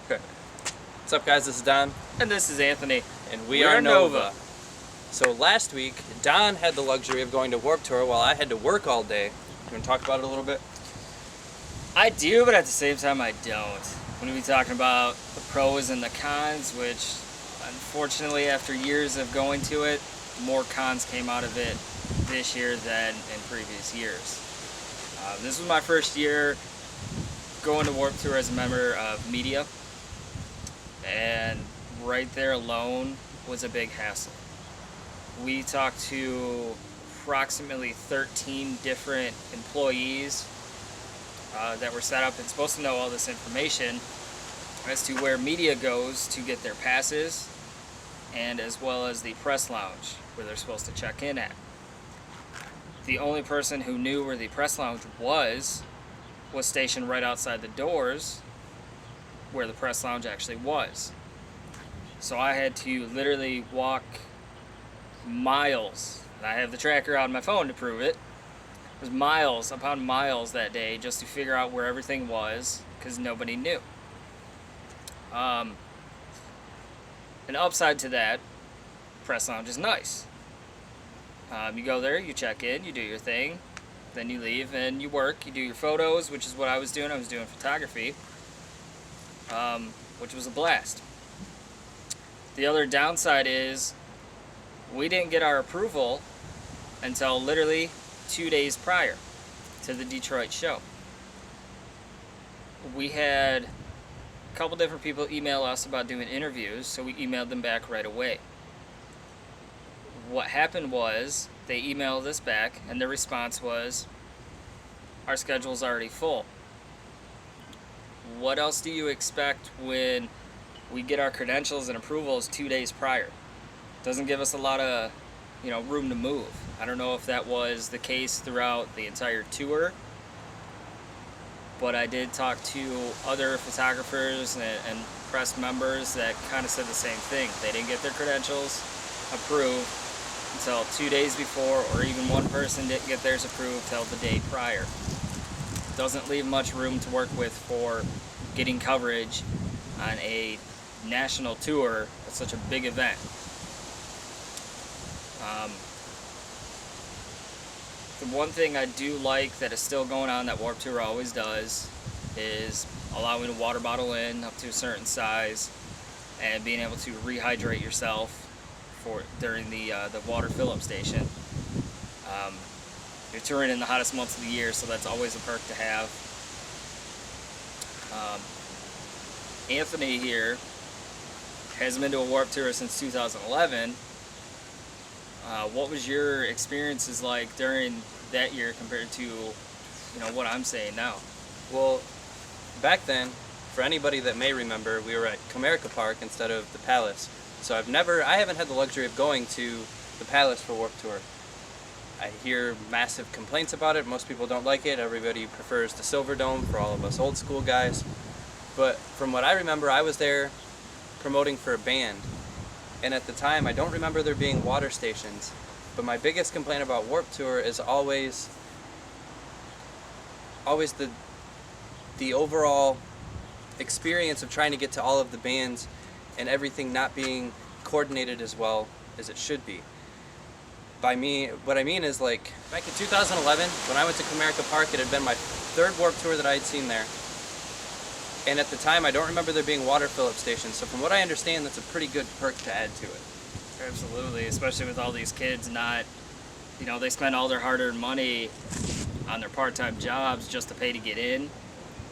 What's up, guys? This is Don, And this is Anthony. and we are Nova. So last week, Don had the luxury of going to Warped Tour while I had to work all day. You want to talk about it a little bit? I do, but at the same time I don't. When we talking about the pros and the cons, which unfortunately after years of going to it, more cons came out of it this year than in previous years. This was my first year going to Warped Tour as a member of media, and right there alone was a big hassle. We talked to approximately 13 different employees that were set up and supposed to know all this information as to where media goes to get their passes, and as well as the press lounge where they're supposed to check in at. The only person who knew where the press lounge was stationed right outside the doors where the press lounge actually was. So I had to literally walk miles, and I have the tracker on my phone to prove it. It was miles upon miles that day just to figure out where everything was, because nobody knew. An upside to that, press lounge is nice. You go there, you check in, you do your thing, then you leave and you work, you do your photos, which is what I was doing. I was doing photography, which was a blast. The other downside is we didn't get our approval until literally 2 days prior to the Detroit show. We had a couple different people email us about doing interviews, so we emailed them back right away. What happened was they emailed us back, and their response was, "Our schedule's already full." What else do you expect when we get our credentials and approvals 2 days prior? Doesn't give us a lot of, room to move. I don't know if that was the case throughout the entire tour, but I did talk to other photographers and press members that kind of said the same thing. They didn't get their credentials approved until 2 days before, or even one person didn't get theirs approved till the day prior. Doesn't leave much room to work with for getting coverage on a national tour at such a big event. The one thing I do like that is still going on that Warped Tour always does is allowing a water bottle in up to a certain size and being able to rehydrate yourself during the water fill-up station. You're touring in the hottest months of the year, so that's always a perk to have. Anthony here has been to a Warped Tour since 2011. What was your experiences like during that year compared to, what I'm saying now? Well, back then, for anybody that may remember, we were at Comerica Park instead of the Palace. So I haven't had the luxury of going to the Palace for Warped Tour. I hear massive complaints about it. Most people don't like it. Everybody prefers the Silver Dome for all of us old school guys. But from what I remember, I was there promoting for a band. And at the time, I don't remember there being water stations. But my biggest complaint about Warped Tour is always the overall experience of trying to get to all of the bands and everything not being coordinated as well as it should be. What I mean is, like, back in 2011, when I went to Comerica Park, it had been my third Warped Tour that I had seen there. And at the time, I don't remember there being water fill-up stations. So from what I understand, that's a pretty good perk to add to it. Absolutely, especially with all these kids they spend all their hard-earned money on their part-time jobs just to pay to get in,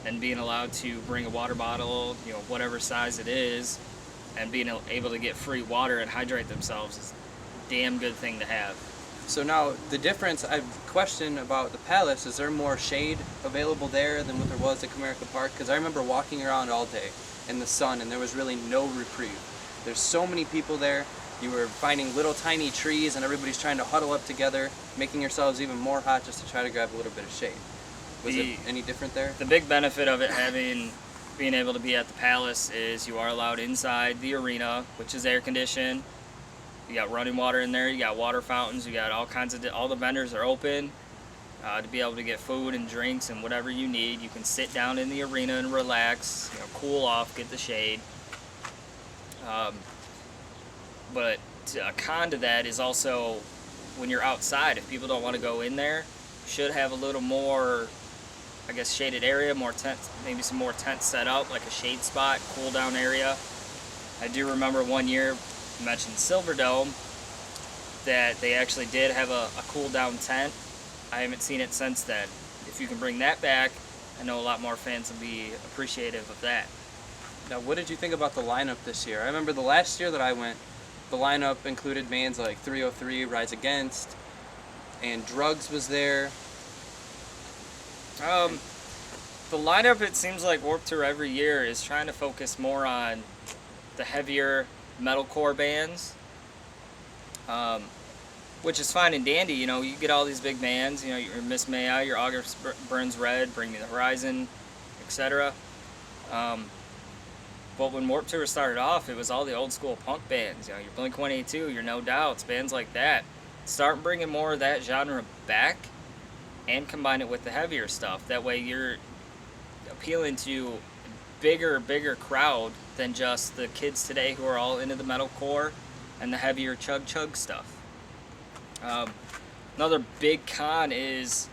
and being allowed to bring a water bottle, whatever size it is, and being able to get free water and hydrate themselves is a damn good thing to have. So now, the difference, I've questioned about the Palace, is there more shade available there than what there was at Comerica Park? Because I remember walking around all day in the sun, and there was really no reprieve. There's so many people there. You were finding little tiny trees, and everybody's trying to huddle up together, making yourselves even more hot just to try to grab a little bit of shade. Was it any different there? The big benefit of it being able to be at the Palace is you are allowed inside the arena, which is air conditioned. You got running water in there, you got water fountains, you got all kinds of, all the vendors are open. to be able to get food and drinks and whatever you need. You can sit down in the arena and relax, cool off, get the shade. But a con to that is also when you're outside, if people don't want to go in there, you should have a little more, I guess, shaded area, more tent, maybe some more tents set up, like a shade spot, cool down area. I do remember one year, you mentioned Silverdome, that they actually did have a cool down tent. I haven't seen it since then. If you can bring that back, I know a lot more fans will be appreciative of that. Now, what did you think about the lineup this year? I remember the last year that I went, the lineup included bands like 303, Rise Against, and Drugs was there. The lineup, it seems like Warped Tour every year is trying to focus more on the heavier metalcore bands, which is fine and dandy. You get all these big bands, your Miss May I, your August Burns Red, Bring Me the Horizon, etc. But when Warped Tour started off, it was all the old school punk bands, your Blink-182, your No Doubts, bands like that. Start bringing more of that genre back and combine it with the heavier stuff. That way you're appealing to a bigger crowd than just the kids today who are all into the metalcore and the heavier chug stuff. Another big con is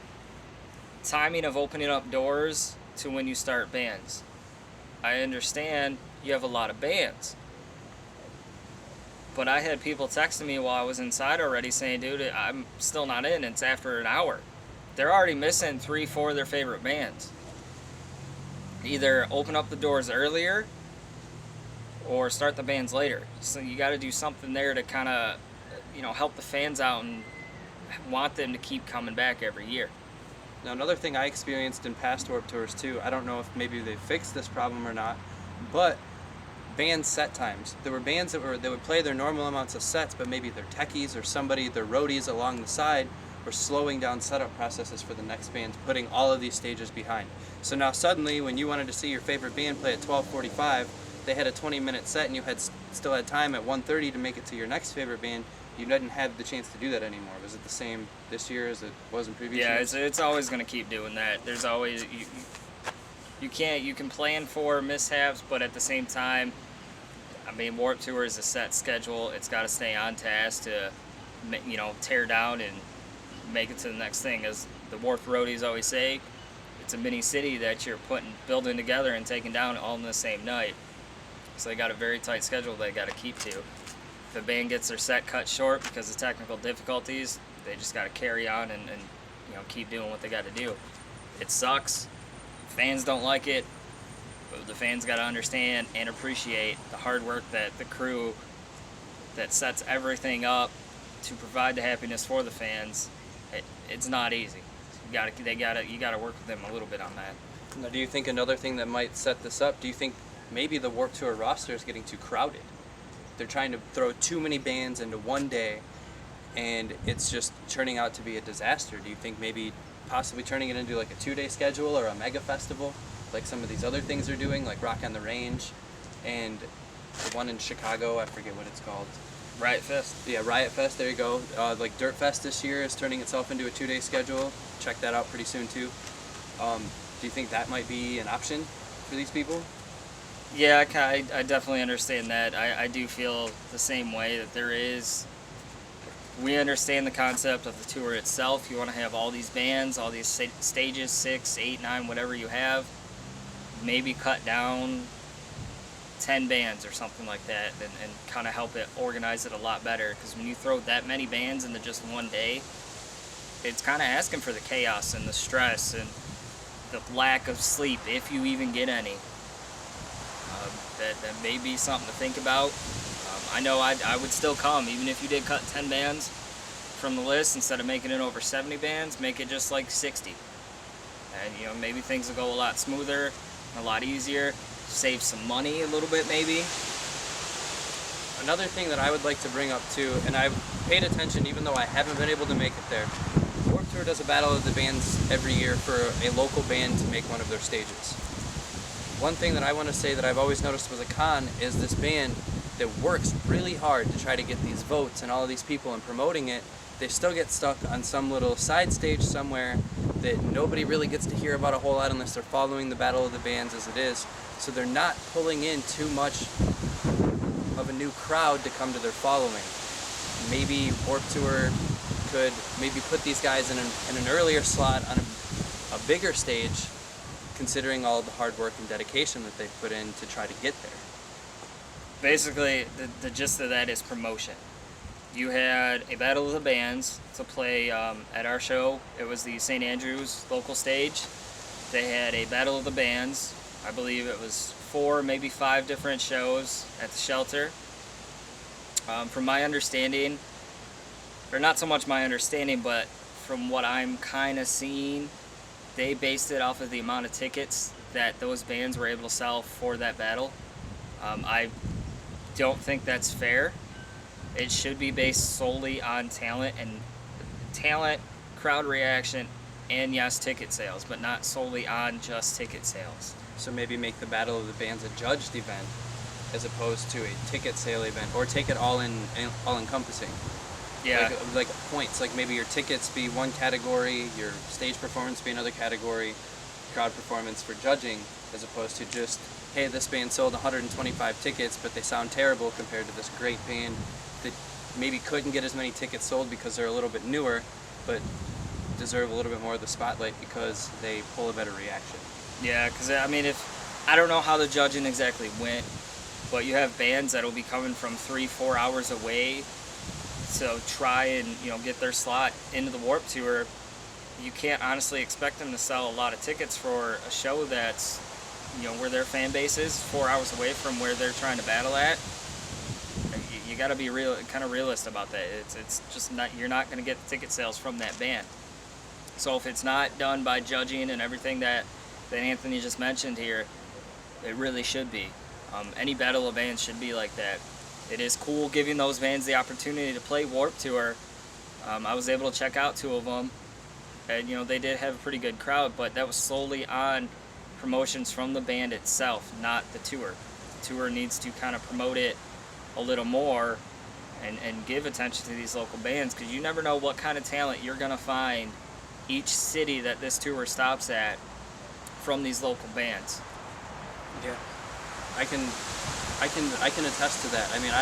timing of opening up doors to when you start bands. I understand you have a lot of bands, but I had people texting me while I was inside already saying, dude, I'm still not in. It's after an hour. They're already missing 3-4 of their favorite bands. Either open up the doors earlier or start the bands later. So you got to do something there to kind of, help the fans out and want them to keep coming back every year. Now, another thing I experienced in past Warped Tours too, I don't know if maybe they fixed this problem or not, but band set times. There were bands that would play their normal amounts of sets, but maybe their techies or their roadies along the side were slowing down setup processes for the next band, putting all of these stages behind. So now suddenly, when you wanted to see your favorite band play at 12:45, they had a 20-minute set and you still had time at 1:30 to make it to your next favorite band. You didn't have the chance to do that anymore. Was it the same this year as it was in previous years? Yeah, it's always going to keep doing that. There's always you can plan for mishaps, but at the same time, Warped Tour is a set schedule. It's got to stay on task to tear down and make it to the next thing. As the Warped roadies always say, it's a mini city that you're building together and taking down all in the same night. So they got a very tight schedule they got to keep to. If a band gets their set cut short because of technical difficulties, they just got to carry on and keep doing what they got to do. It sucks. Fans don't like it, but the fans got to understand and appreciate the hard work that the crew that sets everything up to provide the happiness for the fans. It's not easy. You got to work with them a little bit on that. Now, do you think another thing that might set this up? Do you think maybe the Warped Tour roster is getting too crowded? They're trying to throw too many bands into one day, and it's just turning out to be a disaster. Do you think maybe possibly turning it into like a 2-day schedule or a mega festival, like some of these other things are doing, like Rock on the Range, and the one in Chicago, I forget what it's called. Riot Fest. Yeah, Riot Fest, there you go. Like Dirt Fest this year is turning itself into a 2-day schedule. Check that out pretty soon too. Do you think that might be an option for these people? Yeah, I definitely understand that. I do feel the same way that we understand the concept of the tour itself. You want to have all these bands, all these stages, 6, 8, 9, whatever you have. Maybe cut down 10 bands or something like that and kind of help it organize it a lot better. Because when you throw that many bands into just one day, it's kind of asking for the chaos and the stress and the lack of sleep, if you even get any. That may be something to think about. I know I would still come, even if you did cut 10 bands from the list. Instead of making it over 70 bands, make it just like 60. And maybe things will go a lot smoother, a lot easier, save some money a little bit maybe. Another thing that I would like to bring up too, and I've paid attention even though I haven't been able to make it there, Warped Tour does a battle of the bands every year for a local band to make one of their stages. One thing that I want to say that I've always noticed was a con is this band that works really hard to try to get these votes and all of these people and promoting it, they still get stuck on some little side stage somewhere that nobody really gets to hear about a whole lot unless they're following the Battle of the Bands as it is. So they're not pulling in too much of a new crowd to come to their following. Maybe Warped Tour could maybe put these guys in an earlier slot on a bigger stage, considering all the hard work and dedication that they've put in to try to get there. Basically, the gist of that is promotion. You had a Battle of the Bands to play at our show. It was the St. Andrews local stage. They had a Battle of the Bands. I believe it was 4, maybe 5 different shows at the shelter. From my understanding, or not so much my understanding, but from what I'm kind of seeing, they based it off of the amount of tickets that those bands were able to sell for that battle. I don't think that's fair. It should be based solely on talent, crowd reaction, and yes, ticket sales, but not solely on just ticket sales. So maybe make the Battle of the Bands a judged event as opposed to a ticket sale event, or take it all encompassing. Yeah. Like points, like maybe your tickets be one category, your stage performance be another category, crowd performance for judging, as opposed to just, hey, this band sold 125 tickets, but they sound terrible compared to this great band that maybe couldn't get as many tickets sold because they're a little bit newer, but deserve a little bit more of the spotlight because they pull a better reaction. Yeah, because I mean, I don't know how the judging exactly went, but you have bands that will be coming from 3-4 hours away to try and get their slot into the Warped Tour. You can't honestly expect them to sell a lot of tickets for a show that's where their fan base is 4 hours away from where they're trying to battle at. You got to be kind of realist about that. It's just not, you're not going to get the ticket sales from that band. So if it's not done by judging and everything that Anthony just mentioned here, it really should be. Any Battle of Bands should be like that. It is cool giving those bands the opportunity to play Warped Tour. I was able to check out 2 of them, and they did have a pretty good crowd, but that was solely on promotions from the band itself, not the tour. The tour needs to kind of promote it a little more and give attention to these local bands, because you never know what kind of talent you're going to find each city that this tour stops at from these local bands. Yeah, I can attest to that. I mean,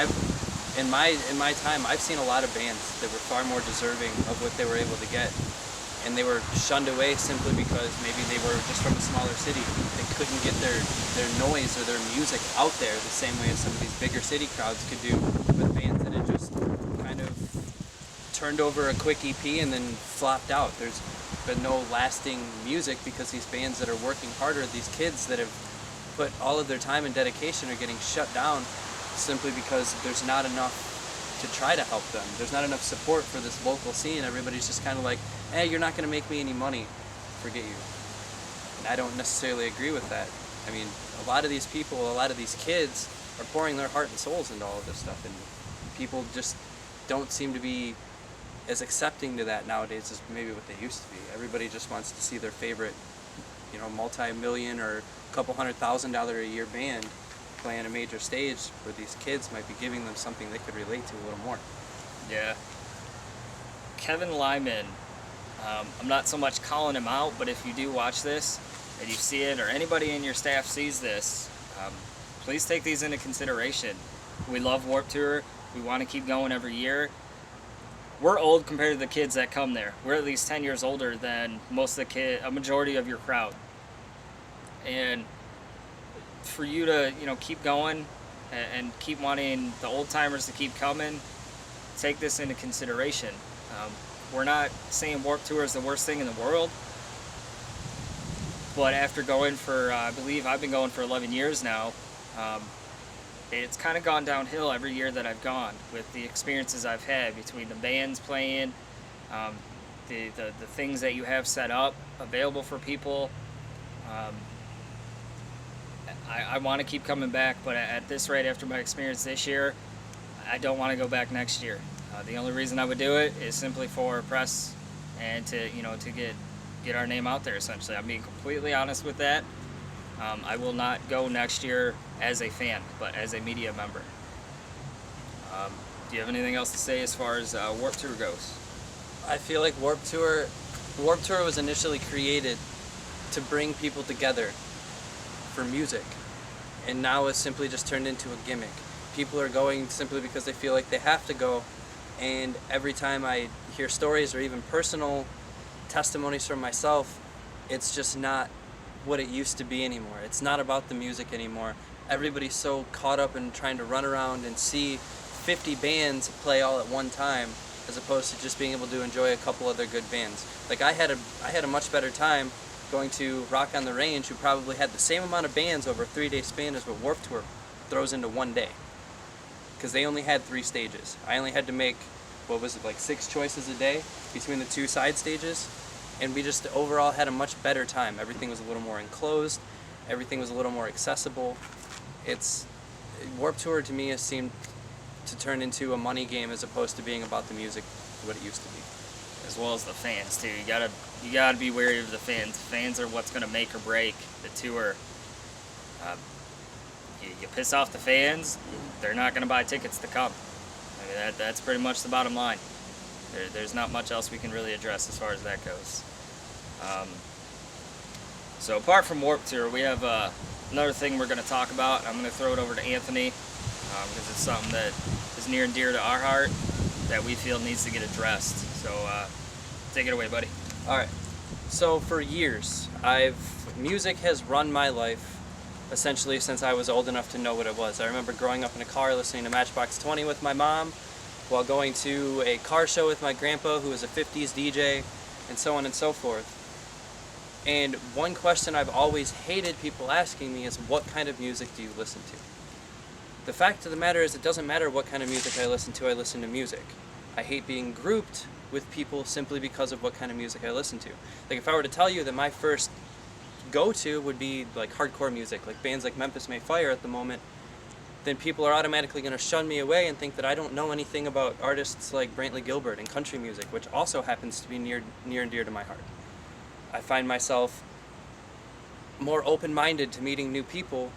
in my time, I've seen a lot of bands that were far more deserving of what they were able to get, and they were shunned away simply because maybe they were just from a smaller city. They couldn't get their noise or their music out there the same way as some of these bigger city crowds could do with bands that had just kind of turned over a quick EP and then flopped out. There's been no lasting music because these bands that are working harder, these kids that have put all of their time and dedication, are getting shut down simply because there's not enough to try to help them. There's not enough support for this local scene. Everybody's just kind of like, hey, you're not going to make me any money, forget you. And I don't necessarily agree with that. I mean, a lot of these people, a lot of these kids are pouring their heart and souls into all of this stuff, and people just don't seem to be as accepting to that nowadays as maybe what they used to be. Everybody just wants to see their favorite, multi-million or a couple $100,000 a year band playing a major stage where these kids might be giving them something they could relate to a little more. Yeah. Kevin Lyman, I'm not so much calling him out, but if you do watch this and you see it, or anybody in your staff sees this, please take these into consideration. We love Warped Tour. We want to keep going every year. We're old compared to the kids that come there. We're at least 10 years older than most of a majority of your crowd. And for you to, keep going and keep wanting the old timers to keep coming, take this into consideration. We're not saying Warped Tour is the worst thing in the world, but after going for, I believe I've been going for 11 years now, it's kind of gone downhill every year that I've gone with the experiences I've had between the bands playing, the things that you have set up available for people. I want to keep coming back, but at this rate, after my experience this year, I don't want to go back next year. The only reason I would do it is simply for press and to get our name out there, essentially. I'm being completely honest with that. I will not go next year as a fan, but as a media member. Do you have anything else to say as far as Warped Tour goes? I feel like Warped Tour was initially created to bring people together for music, and now it's simply just turned into a gimmick. People are going simply because they feel like they have to go, and every time I hear stories or even personal testimonies from myself, it's just not what it used to be anymore. It's not about the music anymore. Everybody's so caught up in trying to run around and see 50 bands play all at one time, as opposed to just being able to enjoy a couple other good bands. Like I had a much better time going to Rock on the Range, who probably had the same amount of bands over a 3-day span as what Warped Tour throws into one day, because they only had 3 stages. I only had to make, what was it, like 6 choices a day between the 2 side stages, and we just overall had a much better time. Everything was a little more enclosed, everything was a little more accessible. Warped Tour to me has seemed to turn into a money game as opposed to being about the music, what it used to be. As well as the fans too. You gotta be wary of the fans. Fans are what's gonna make or break the tour. You piss off the fans, they're not gonna buy tickets to come. I mean, that's pretty much the bottom line. There's not much else we can really address as far as that goes. So apart from Warped Tour, we have another thing we're going to talk about. I'm going to throw it over to Anthony because it's something that is near and dear to our heart that we feel needs to get addressed. So take it away, buddy. All right. So for years, music has run my life essentially since I was old enough to know what it was. I remember growing up in a car listening to Matchbox 20 with my mom, while going to a car show with my grandpa, who was a 50s DJ, and so on and so forth. And one question I've always hated people asking me is, what kind of music do you listen to? The fact of the matter is, it doesn't matter what kind of music I listen to music. I hate being grouped with people simply because of what kind of music I listen to. Like if I were to tell you that my first go-to would be like hardcore music, like bands like Memphis May Fire at the moment, then people are automatically going to shun me away and think that I don't know anything about artists like Brantley Gilbert and country music, which also happens to be near and dear to my heart. I find myself more open-minded to meeting new people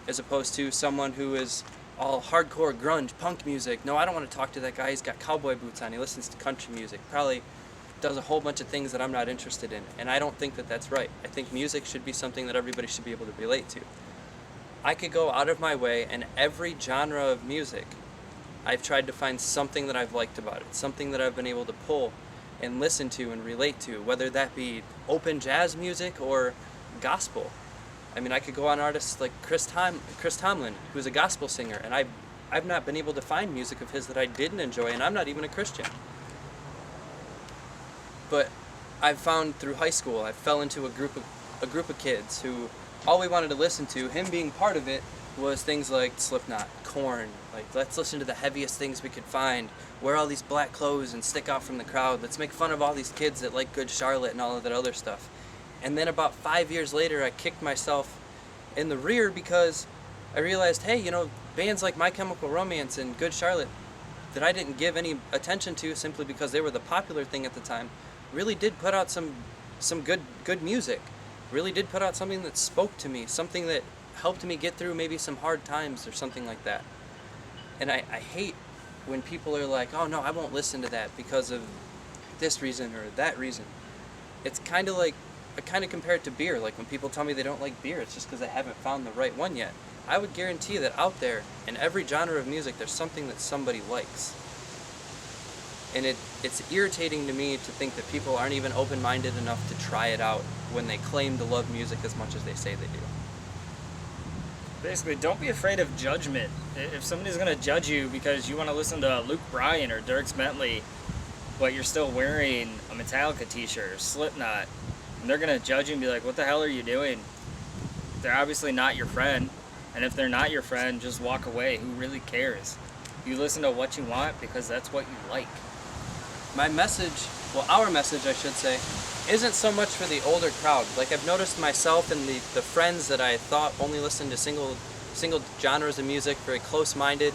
as opposed to someone who is all hardcore grunge punk music. No, I don't want to talk to that guy. He's got cowboy boots on. He listens to country music. Probably does a whole bunch of things that I'm not interested in. And I don't think that that's right. I think music should be something that everybody should be able to relate to. I could go out of my way, and every genre of music, I've tried to find something that I've liked about it, something that I've been able to pull and listen to and relate to, whether that be open jazz music or gospel. I mean, I could go on artists like Chris Tomlin, who's a gospel singer, and I've not been able to find music of his that I didn't enjoy, and I'm not even a Christian. But I've found through high school, I fell into a group of kids who all we wanted to listen to, him being part of it, was things like Slipknot, Korn, like let's listen to the heaviest things we could find, wear all these black clothes and stick out from the crowd, let's make fun of all these kids that like Good Charlotte and all of that other stuff. And then about 5 years later, I kicked myself in the rear because I realized, hey, you know, bands like My Chemical Romance and Good Charlotte that I didn't give any attention to simply because they were the popular thing at the time, really did put out some good music. Really did put out something that spoke to me, something that helped me get through maybe some hard times or something like that. And I hate when people are like, oh no, I won't listen to that because of this reason or that reason. It's kind of like, I kind of compare it to beer. Like when people tell me they don't like beer, it's just because they haven't found the right one yet. I would guarantee that out there, in every genre of music, there's something that somebody likes. And it's irritating to me to think that people aren't even open-minded enough to try it out when they claim to love music as much as they say they do. Basically, don't be afraid of judgment. If somebody's going to judge you because you want to listen to Luke Bryan or Dierks Bentley, but you're still wearing a Metallica t-shirt or Slipknot, and they're going to judge you and be like, what the hell are you doing? They're obviously not your friend. And if they're not your friend, just walk away. Who really cares? You listen to what you want because that's what you like. My message, well, our message, I should say, isn't so much for the older crowd. Like I've noticed myself and the friends that I thought only listened to single genres of music, very close-minded.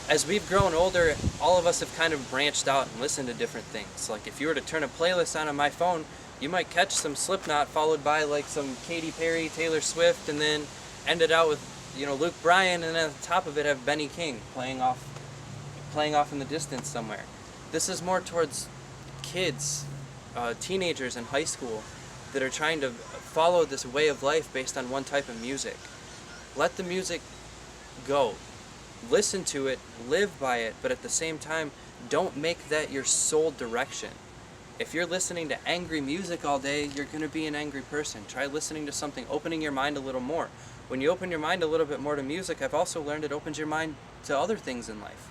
As we've grown older, all of us have kind of branched out and listened to different things. Like if you were to turn a playlist on my phone, you might catch some Slipknot followed by like some Katy Perry, Taylor Swift, and then ended out with, you know, Luke Bryan, and then at the top of it have Benny King playing off in the distance somewhere. This is more towards kids, teenagers in high school that are trying to follow this way of life based on one type of music. Let the music go. Listen to it, live by it, but at the same time, don't make that your sole direction. If you're listening to angry music all day, you're going to be an angry person. Try listening to something, opening your mind a little more. When you open your mind a little bit more to music, I've also learned it opens your mind to other things in life.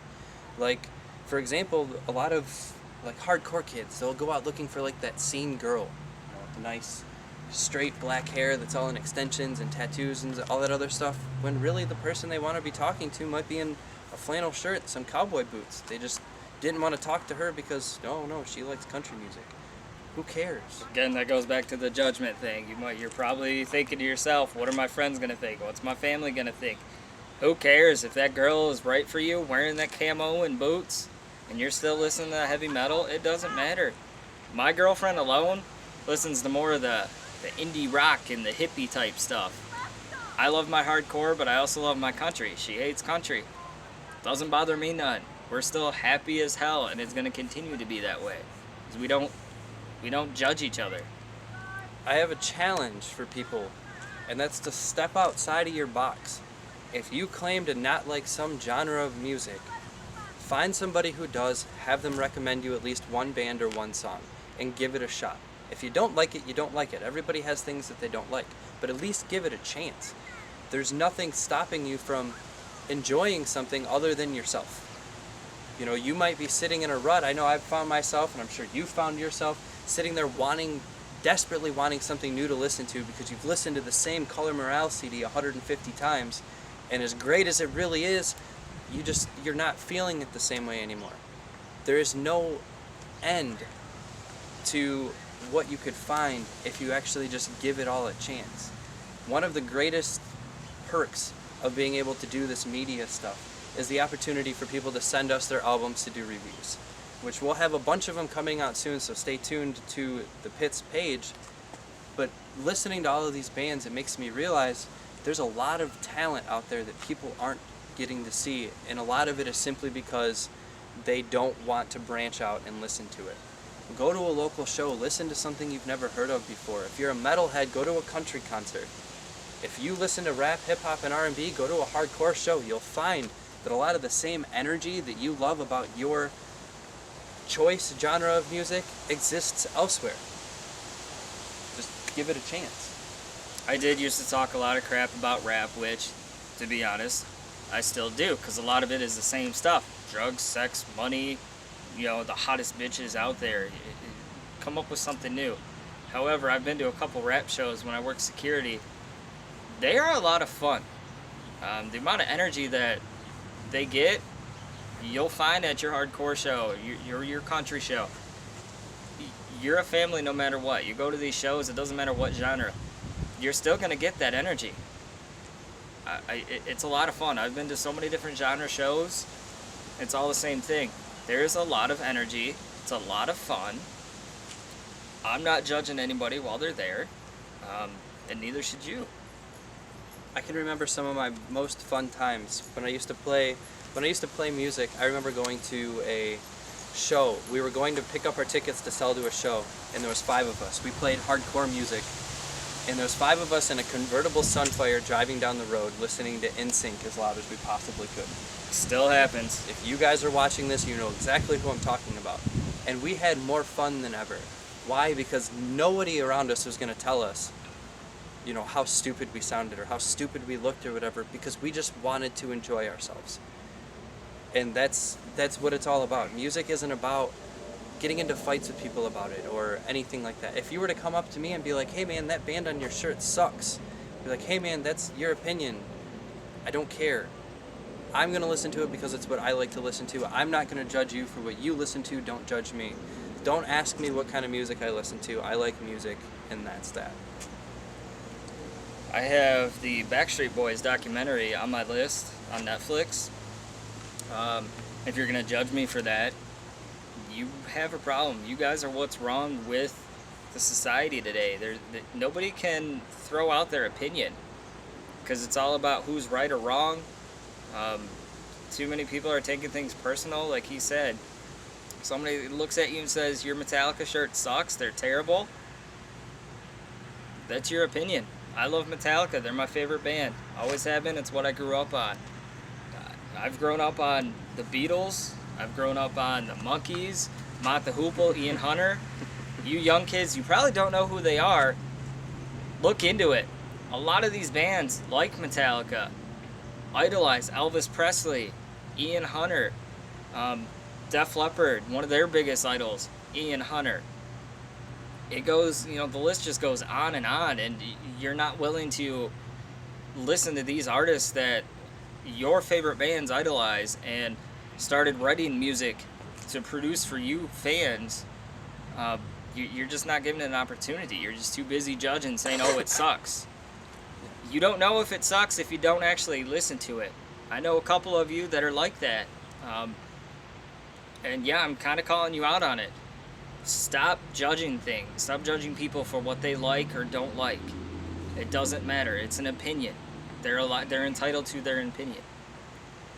Like, for example, a lot of like hardcore kids, they'll go out looking for like that scene girl, with the nice straight black hair that's all in extensions and tattoos and all that other stuff, when really the person they want to be talking to might be in a flannel shirt, some cowboy boots. They just didn't want to talk to her because, no, she likes country music. Who cares? Again, that goes back to the judgment thing. You're probably thinking to yourself, what are my friends going to think? What's my family going to think? Who cares if that girl is right for you, wearing that camo and boots, and you're still listening to heavy metal? It doesn't matter. My girlfriend alone listens to more of the indie rock and the hippie type stuff. I love my hardcore, but I also love my country. She hates country. Doesn't bother me none. We're still happy as hell, and it's going to continue to be that way. 'Cause we don't judge each other. I have a challenge for people, and that's to step outside of your box. If you claim to not like some genre of music, find somebody who does, have them recommend you at least one band or one song, and give it a shot. If you don't like it, you don't like it. Everybody has things that they don't like, but at least give it a chance. There's nothing stopping you from enjoying something other than yourself. You know, you might be sitting in a rut. I know I've found myself, and I'm sure you've found yourself, sitting there desperately wanting something new to listen to because you've listened to the same Color Morale CD 150 times, and as great as it really is, you're not feeling it the same way anymore. There is no end to what you could find if you actually just give it all a chance. One of the greatest perks of being able to do this media stuff is the opportunity for people to send us their albums to do reviews, which we'll have a bunch of them coming out soon, so stay tuned to the Pits page. But listening to all of these bands, it makes me realize there's a lot of talent out there that people aren't getting to see, and a lot of it is simply because they don't want to branch out and listen to it. Go to a local show, listen to something you've never heard of before. If you're a metalhead, go to a country concert. If you listen to rap, hip-hop, and R&B, go to a hardcore show. You'll find that a lot of the same energy that you love about your choice genre of music exists elsewhere. Just give it a chance. I did used to talk a lot of crap about rap, which, to be honest, I still do, because a lot of it is the same stuff. Drugs, sex, money, the hottest bitches out there. Come up with something new. However, I've been to a couple rap shows when I work security. They are a lot of fun. The amount of energy that they get, you'll find at your hardcore show, your country show. You're a family no matter what. You go to these shows, it doesn't matter what genre. You're still going to get that energy. It's a lot of fun. I've been to so many different genre shows. It's all the same thing. There's a lot of energy. It's a lot of fun. I'm not judging anybody while they're there, and neither should you. I can remember some of my most fun times when I used to play music. I remember going to a show. We were going to pick up our tickets to sell to a show, and there was 5 of us. We played hardcore music, and there was 5 of us in a convertible Sunfire driving down the road listening to NSYNC as loud as we possibly could. Still happens. If you guys are watching this, you know exactly who I'm talking about. And we had more fun than ever. Why? Because nobody around us was going to tell us, how stupid we sounded or how stupid we looked or whatever, because we just wanted to enjoy ourselves. And that's what it's all about. Music isn't about getting into fights with people about it or anything like that. If you were to come up to me and be like, hey man, that band on your shirt sucks, be like, hey man, that's your opinion. I don't care. I'm going to listen to it because it's what I like to listen to. I'm not going to judge you for what you listen to. Don't judge me. Don't ask me what kind of music I listen to. I like music, and that's that. I have the Backstreet Boys documentary on my list on Netflix. If you're going to judge me for that, you have a problem. You guys are what's wrong with the society today. Nobody can throw out their opinion because it's all about who's right or wrong. Too many people are taking things personal, like he said. Somebody looks at you and says your Metallica shirt sucks, they're terrible. That's your opinion. I love Metallica. They're my favorite band. Always have been. It's what I grew up on. I've grown up on the Beatles. I've grown up on the Monkees, Mott the Hoople, Ian Hunter. You young kids, you probably don't know who they are. Look into it. A lot of these bands, like Metallica, idolize Elvis Presley, Ian Hunter, Def Leppard, one of their biggest idols, Ian Hunter. It goes, the list just goes on, and you're not willing to listen to these artists that your favorite bands idolize and started writing music to produce for you fans. You're just not given an opportunity. You're just too busy judging, saying, oh, it sucks. You don't know if it sucks if you don't actually listen to it. I know a couple of you that are like that. And yeah, I'm kind of calling you out on it. Stop judging things. Stop judging people for what they like or don't like. It doesn't matter. It's an opinion. They're entitled to their opinion.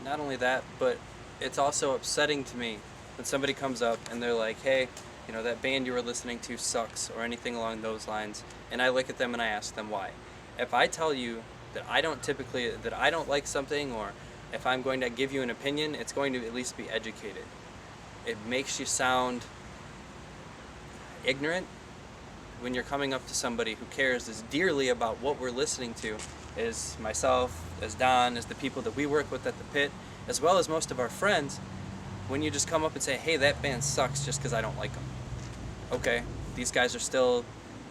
Not only that, but it's also upsetting to me when somebody comes up and they're like, hey, that band you were listening to sucks, or anything along those lines, and I look at them and I ask them why. If I tell you that I don't like something, or if I'm going to give you an opinion, it's going to at least be educated. It makes you sound ignorant when you're coming up to somebody who cares as dearly about what we're listening to as myself, as Don, as the people that we work with at the pit, as well as most of our friends. When you just come up and say, hey, that band sucks just because I don't like them. Okay, these guys are still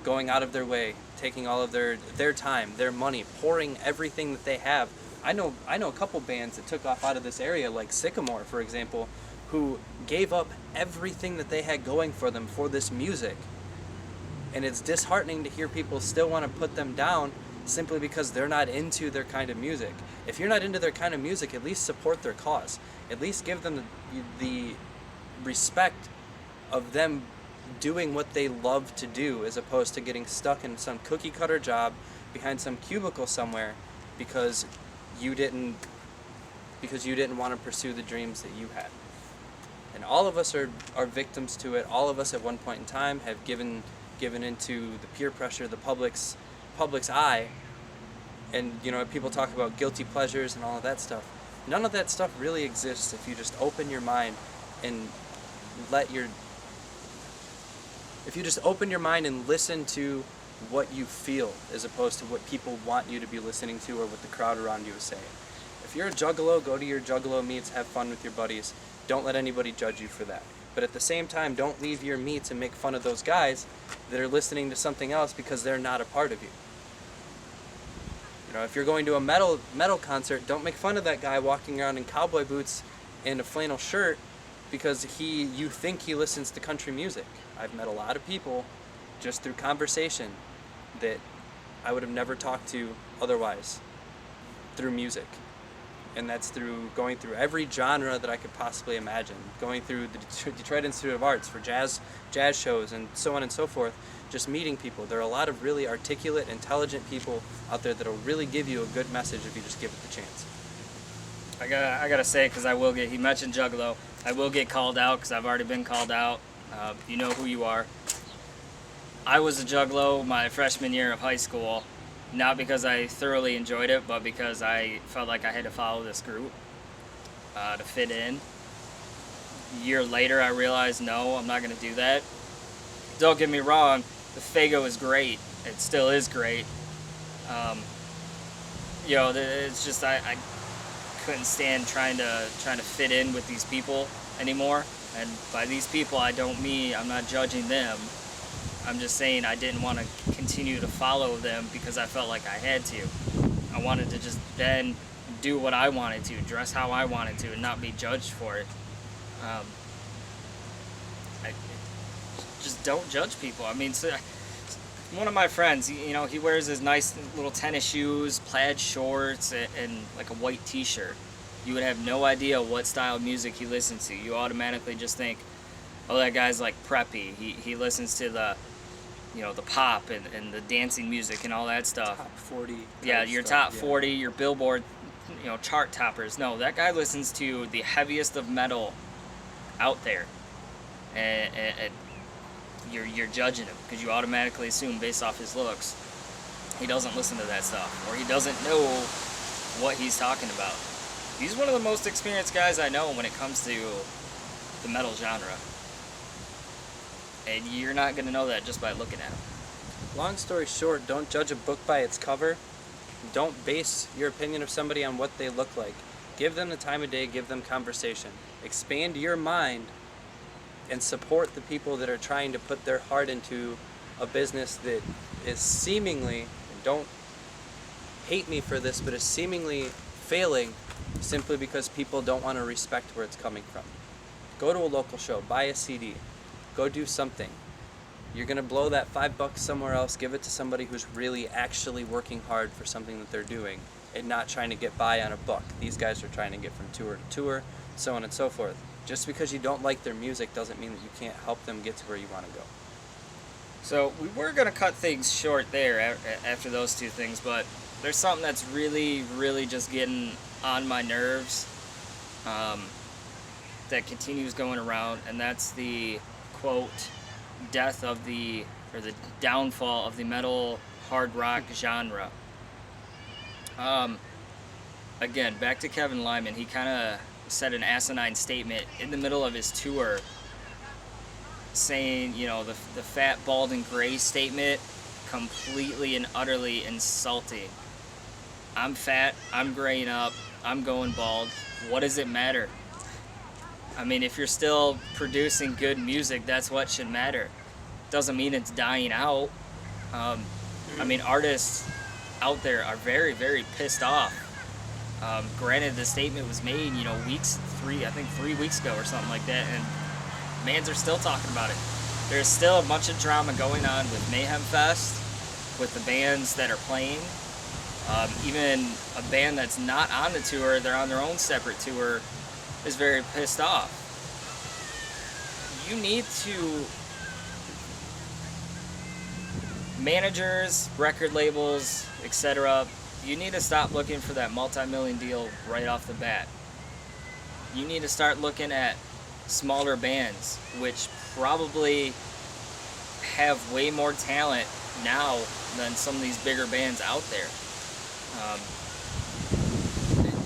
going out of their way, taking all of their time, their money, pouring everything that they have. I know a couple bands that took off out of this area, like Sycamore, for example, who gave up everything that they had going for them for this music. And it's disheartening to hear people still want to put them down simply because they're not into their kind of music. If you're not into their kind of music, at least support their cause. At least give them the respect of them doing what they love to do, as opposed to getting stuck in some cookie cutter job behind some cubicle somewhere because you didn't want to pursue the dreams that you had. And all of us are victims to it. All of us at one point in time have given into the peer pressure, the public's eye. And people talk about guilty pleasures and all of that stuff. None of that stuff really exists if you just open your mind and listen to what you feel, as opposed to what people want you to be listening to or what the crowd around you is saying. If you're a juggalo, go to your juggalo meets, have fun with your buddies. Don't let anybody judge you for that. But at the same time, don't leave your meets and make fun of those guys that are listening to something else because they're not a part of you. If you're going to a metal concert, don't make fun of that guy walking around in cowboy boots and a flannel shirt because you think he listens to country music. I've met a lot of people just through conversation that I would have never talked to otherwise through music. And that's through going through every genre that I could possibly imagine, going through the Detroit Institute of Arts for jazz shows and so on and so forth, just meeting people. There are a lot of really articulate, intelligent people out there that'll really give you a good message if you just give it the chance. I gotta say, because he mentioned Juggalo, I will get called out because I've already been called out. You know who you are. I was a Juggalo my freshman year of high school. Not because I thoroughly enjoyed it, but because I felt like I had to follow this group to fit in. A year later, I realized, no, I'm not going to do that. Don't get me wrong, the Faygo is great. It still is great. It's just I couldn't stand trying to fit in with these people anymore. And by these people, I'm not judging them. I'm just saying I didn't want to continue to follow them because I felt like I had to. I wanted to just then do what I wanted to, dress how I wanted to, and not be judged for it. Just don't judge people. I mean, one of my friends, he wears his nice little tennis shoes, plaid shorts, and like a white t-shirt. You would have no idea what style of music he listens to. You automatically just think, oh, that guy's like preppy. He listens to the pop and the dancing music and all that stuff. Top 40. Yeah, your top 40, your Billboard, chart toppers. No, that guy listens to the heaviest of metal out there. and you're judging him because you automatically assume based off his looks he doesn't listen to that stuff or he doesn't know what he's talking about. He's one of the most experienced guys I know when it comes to the metal genre, and you're not going to know that just by looking at him. Long story short, don't judge a book by its cover. Don't base your opinion of somebody on what they look like. Give them the time of day, give them conversation. Expand your mind and support the people that are trying to put their heart into a business that is seemingly, and don't hate me for this, but is seemingly failing simply because people don't want to respect where it's coming from. Go to a local show, buy a CD, go do something. You're going to blow that $5 somewhere else, give it to somebody who's really actually working hard for something that they're doing and not trying to get by on a buck. These guys are trying to get from tour to tour, so on and so forth. Just because you don't like their music doesn't mean that you can't help them get to where you want to go. So we were going to cut things short there after those two things, but there's something that's really, really just getting on my nerves that continues going around, and that's the, quote, death of the downfall of the metal hard rock genre. Again, back to Kevin Lyman, he kind of said an asinine statement in the middle of his tour saying, you know, the fat, bald, and gray statement, completely and utterly insulting. I'm fat, I'm graying up, I'm going bald. What does it matter? I mean, if you're still producing good music, that's what should matter. Doesn't mean it's dying out. I mean, artists out there are very, very pissed off. Granted, the statement was made, you know, 3 weeks ago or something like that, and bands are still talking about it. There's still a bunch of drama going on with Mayhem Fest, with the bands that are playing. Even a band that's not on the tour, they're on their own separate tour, is very pissed off. You need to, managers, record labels, etc., you need to stop looking for that multi-million deal right off the bat. You need to start looking at smaller bands, which probably have way more talent now than some of these bigger bands out there.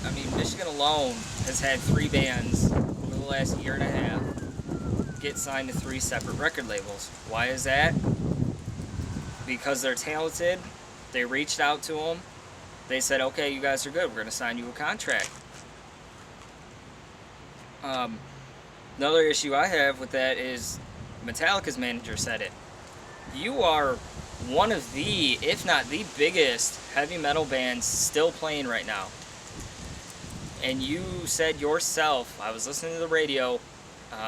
I mean, Michigan alone has had 3 bands over the last year and a half get signed to 3 separate record labels. Why is that? Because they're talented. They reached out to them. They said, okay, you guys are good. We're going to sign you a contract. Another issue I have with that is Metallica's manager said it. You are one of the, if not the biggest, heavy metal bands still playing right now. And you said yourself, I was listening to the radio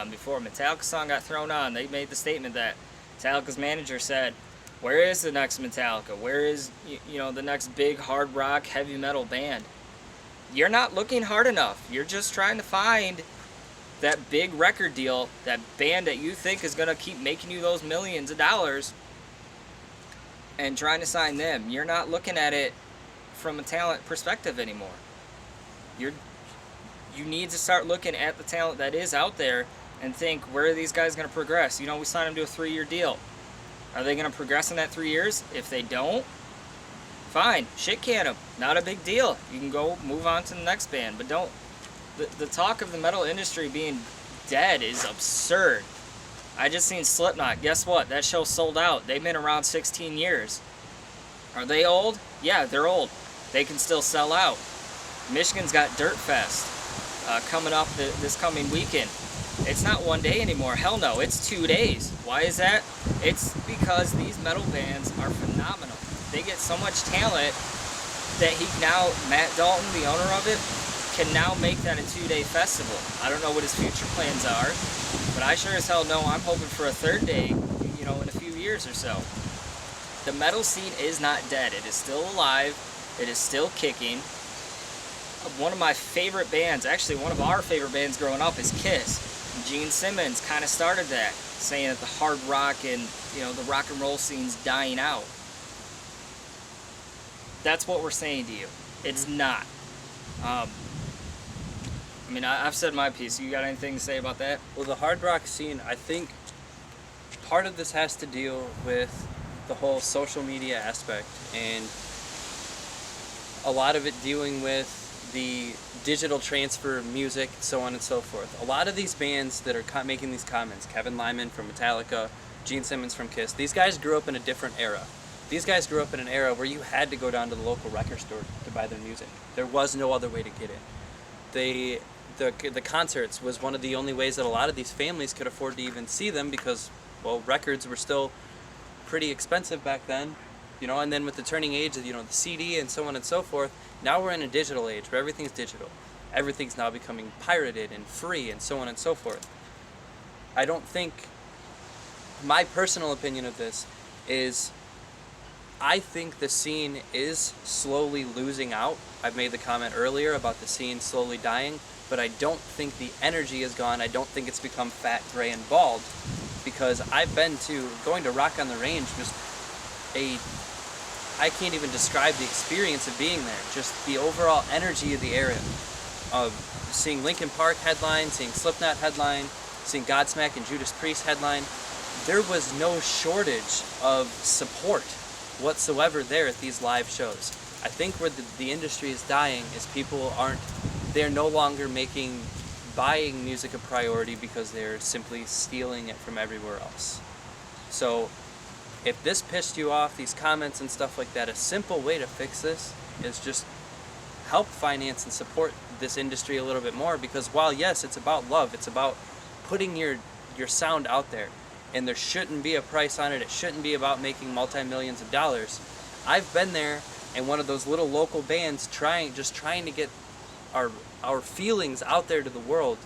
before a Metallica song got thrown on, they made the statement that Metallica's manager said, where is the next Metallica? Where is, you know, the next big hard rock heavy metal band? You're not looking hard enough. You're just trying to find that big record deal, that band that you think is going to keep making you those millions of dollars, and trying to sign them. You're not looking at it from a talent perspective anymore. You need to start looking at the talent that is out there and think, where are these guys going to progress? You know, we signed them to a 3-year deal. Are they going to progress in that 3 years? If they don't, fine, shit can them. Not a big deal. You can go move on to the next band, but don't. The talk of the metal industry being dead is absurd. I just seen Slipknot. Guess what? That show sold out. They've been around 16 years. Are they old? Yeah, they're old. They can still sell out. Michigan's got Dirt Fest coming up this coming weekend. It's not 1 day anymore. Hell no, it's 2 days. Why is that? It's because these metal bands are phenomenal. They get so much talent that Matt Dalton, the owner of it, can now make that a 2-day festival. I don't know what his future plans are, but I sure as hell know I'm hoping for a 3rd day, you know, in a few years or so. The metal scene is not dead. It is still alive. It is still kicking. One of my favorite bands, actually one of our favorite bands growing up, is Kiss. Gene Simmons kind of started that, saying that the hard rock and, you know, the rock and roll scene's dying out. That's what we're saying to you. It's not. I mean, I've said my piece. You got anything to say about that? Well, the hard rock scene, I think part of this has to deal with the whole social media aspect, and a lot of it dealing with the digital transfer of music, so on and so forth. A lot of these bands that are making these comments, Kevin Lyman from Metallica, Gene Simmons from Kiss, these guys grew up in a different era. These guys grew up in an era where you had to go down to the local record store to buy their music. There was no other way to get it. The concerts was one of the only ways that a lot of these families could afford to even see them, because, well, records were still pretty expensive back then, you know. And then with the turning age of, you know, the CD and so on and so forth, now we're in a digital age where everything's digital. Everything's now becoming pirated and free and so on and so forth. I don't think, my personal opinion of this is, I think the scene is slowly losing out. I've made the comment earlier about the scene slowly dying, but I don't think the energy is gone. I don't think it's become fat, gray, and bald, because I've been going to Rock on the Range, I can't even describe the experience of being there. Just the overall energy of the area, of seeing Linkin Park headline, seeing Slipknot headline, seeing Godsmack and Judas Priest headline. There was no shortage of support whatsoever there at these live shows. I think where the industry is dying is they're no longer making buying music a priority, because they're simply stealing it from everywhere else. So if this pissed you off, these comments and stuff like that, a simple way to fix this is just help finance and support this industry a little bit more, because while yes, it's about love, it's about putting your sound out there, and there shouldn't be a price on it. It shouldn't be about making multi-millions of dollars. I've been there in one of those little local bands trying to get our feelings out there to the world,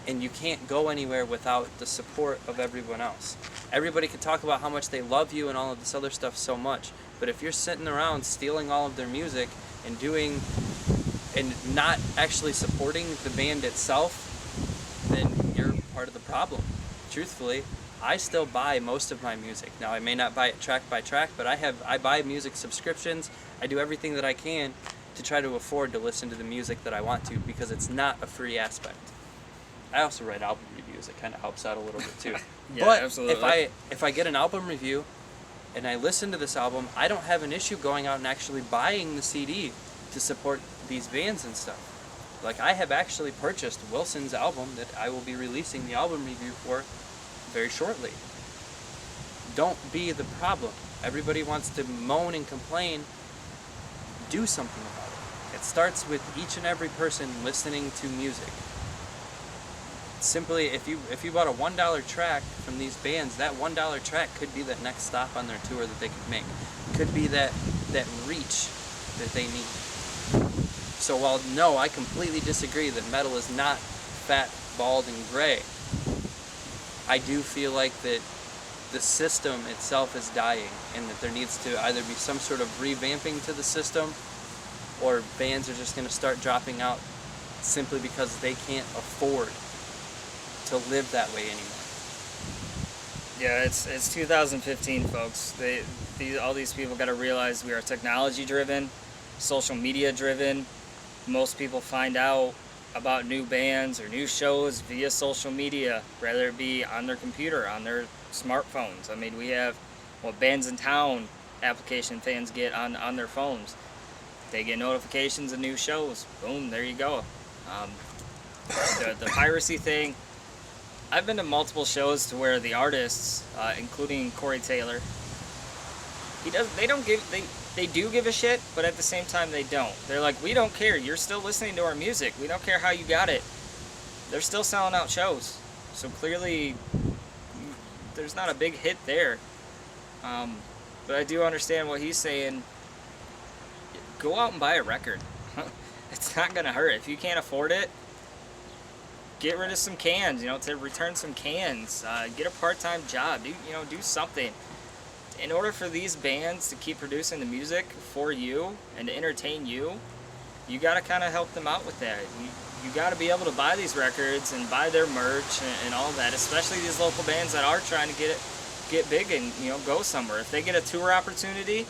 and you can't go anywhere without the support of everyone else. Everybody can talk about how much they love you and all of this other stuff so much, but if you're sitting around stealing all of their music and not actually supporting the band itself, then you're part of the problem. Truthfully, I still buy most of my music. Now, I may not buy it track by track, but I buy music subscriptions. I do everything that I can to try to afford to listen to the music that I want to, because it's not a free aspect. I also write album reviews. It kind of helps out a little bit too. Yeah, but absolutely. if I get an album review and I listen to this album, I don't have an issue going out and actually buying the CD to support these bands and stuff. Like, I have actually purchased Wilson's album that I will be releasing the album review for very shortly. Don't be the problem. Everybody wants to moan and complain. Do something about it. It starts with each and every person listening to music. Simply, if you bought a $1 track from these bands, that $1 track could be that next stop on their tour that they could make. Could be that reach that they need. So while no, I completely disagree that metal is not fat, bald, and gray, I do feel like that the system itself is dying, and that there needs to either be some sort of revamping to the system, or bands are just going to start dropping out simply because they can't afford to live that way anymore. Yeah, it's 2015, folks. All these people got to realize we are technology driven, social media driven. Most people find out about new bands or new shows via social media, whether it be on their computer, on their smartphones. I mean, we have Bands in Town application fans get on their phones. They get notifications of new shows. Boom, there you go. The piracy thing. I've been to multiple shows to where the artists, including Corey Taylor, they do give a shit, but at the same time they don't. They're like, we don't care. You're still listening to our music. We don't care how you got it. They're still selling out shows. So clearly, there's not a big hit there. But I do understand what he's saying. Go out and buy a record. It's not gonna hurt. If you can't afford it, get rid of some cans. To return some cans. Get a part-time job. Do something. In order for these bands to keep producing the music for you and to entertain you, you got to kind of help them out with that. You got to be able to buy these records and buy their merch and all that, especially these local bands that are trying to get big and go somewhere. If they get a tour opportunity,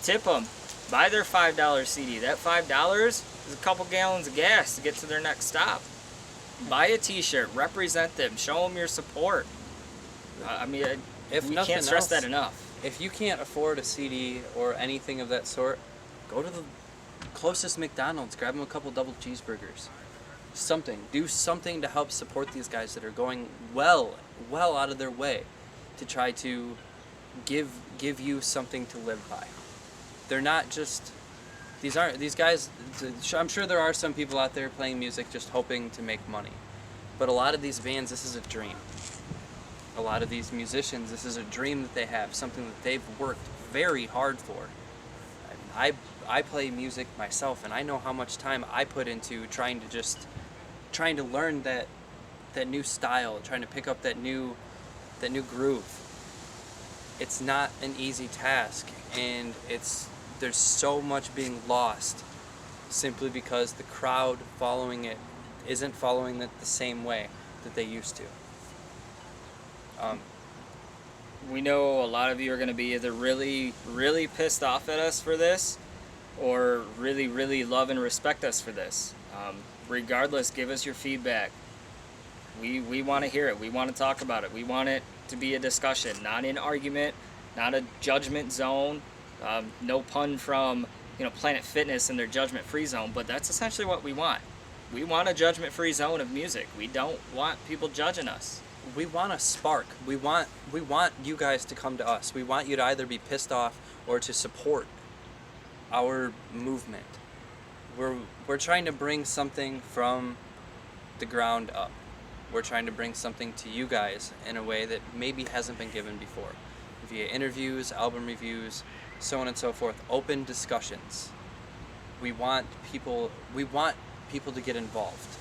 tip them. Buy their $5 CD. That $5 is a couple gallons of gas to get to their next stop. Buy a t-shirt. Represent them. Show them your support. If we nothing can't stress else, that enough. if you can't afford a CD or anything of that sort, go to the closest McDonald's, grab them a couple double cheeseburgers. Something. Do something to help support these guys that are going well out of their way to try to give you something to live by. They're not just these guys. I'm sure there are some people out there playing music just hoping to make money, but a lot of these bands, this is a dream. A lot of these musicians, this is a dream that they have, something that they've worked very hard for. I play music myself, and I know how much time I put into trying to learn that new style, trying to pick up that new groove. It's not an easy task, and there's so much being lost simply because the crowd following it isn't following it the same way that they used to. We know a lot of you are going to be either really, really pissed off at us for this, or really, really love and respect us for this. Regardless, give us your feedback. We want to hear it. We want to talk about it. We want it to be a discussion, not an argument, not a judgment zone. No pun from Planet Fitness and their judgment-free zone, but that's essentially what we want. We want a judgment-free zone of music. We don't want people judging us. We want a spark. We want you guys to come to us. We want you to either be pissed off or to support our movement. We're trying to bring something from the ground up. We're trying to bring something to you guys in a way that maybe hasn't been given before. Via interviews, album reviews, so on and so forth, open discussions. We want people to get involved.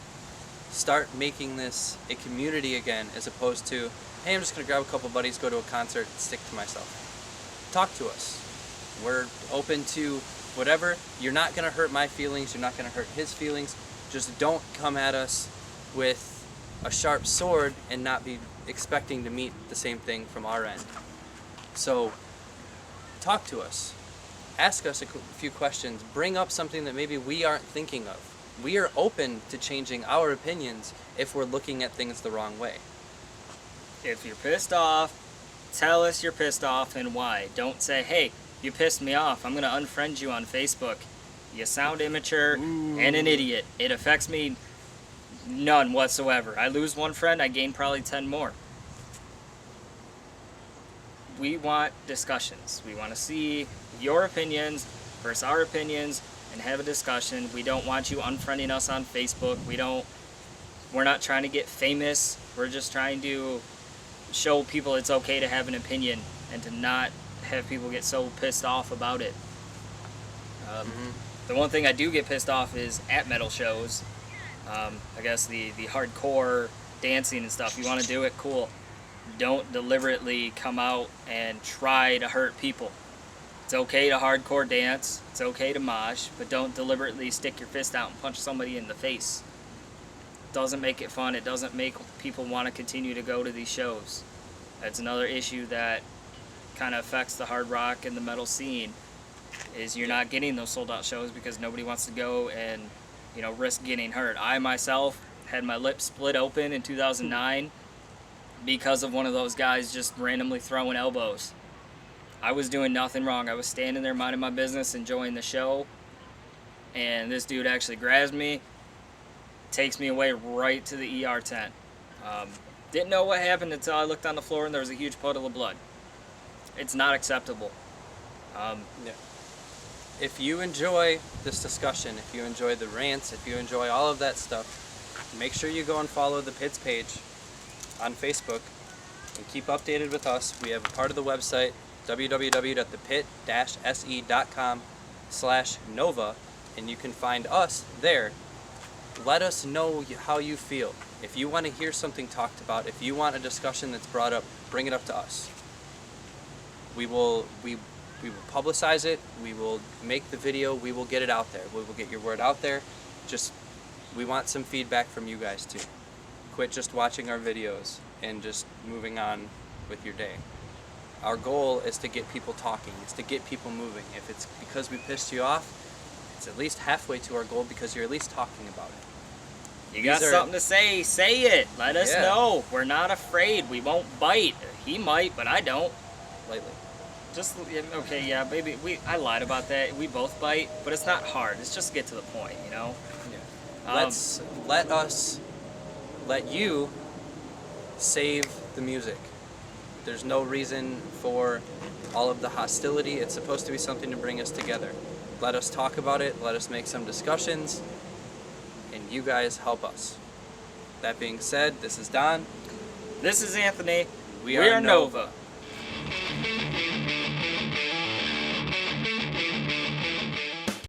Start making this a community again, as opposed to, hey, I'm just going to grab a couple buddies, go to a concert, and stick to myself. Talk to us. We're open to whatever. You're not going to hurt my feelings. You're not going to hurt his feelings. Just don't come at us with a sharp sword and not be expecting to meet the same thing from our end. So talk to us. Ask us a few questions. Bring up something that maybe we aren't thinking of. We are open to changing our opinions if we're looking at things the wrong way. If you're pissed off, tell us you're pissed off and why. Don't say, hey, you pissed me off, I'm going to unfriend you on Facebook. You sound immature and an idiot. It affects me none whatsoever. I lose one friend, I gain probably 10 more. We want discussions. We want to see your opinions versus our opinions and have a discussion. We don't want you unfriending us on Facebook. We're not trying to get famous. We're just trying to show people it's okay to have an opinion and to not have people get so pissed off about it. The one thing I do get pissed off is at metal shows. I guess the hardcore dancing and stuff. You want to do it, cool. Don't deliberately come out and try to hurt people. It's okay to hardcore dance, it's okay to mosh, but don't deliberately stick your fist out and punch somebody in the face. It doesn't make it fun. It doesn't make people want to continue to go to these shows. That's another issue that kind of affects the hard rock and the metal scene, is you're not getting those sold out shows because nobody wants to go and risk getting hurt. I myself had my lip split open in 2009 because of one of those guys just randomly throwing elbows. I was doing nothing wrong. I was standing there minding my business, enjoying the show, and this dude actually grabs me, takes me away right to the ER tent. Didn't know what happened until I looked on the floor and there was a huge puddle of blood. It's not acceptable. Yeah. If you enjoy this discussion, if you enjoy the rants, if you enjoy all of that stuff, make sure you go and follow the Pits page on Facebook and keep updated with us. We have a part of the website, www.thepit-se.com/Nova, and you can find us there. Let us know how you feel. If you want to hear something talked about, if you want a discussion that's brought up, bring it up to us. We will publicize it. We will make the video. We will get it out there. We will get your word out there. We want some feedback from you guys too. Quit just watching our videos and just moving on with your day. Our goal is to get people talking, is to get people moving. If it's because we pissed you off, it's at least halfway to our goal because you're at least talking about it. You got These are- something to say, say it. Let us Yeah. know. We're not afraid. We won't bite. He might, but I don't. Lately. Just okay, yeah, maybe I lied about that. We both bite, but it's not hard. It's just get to the point, you know. Yeah. Let you save the music. There's no reason for all of the hostility. It's supposed to be something to bring us together. Let us talk about it. Let us make some discussions, and you guys help us. That being said, this is Don. This is Anthony. We are are Nova. Nova.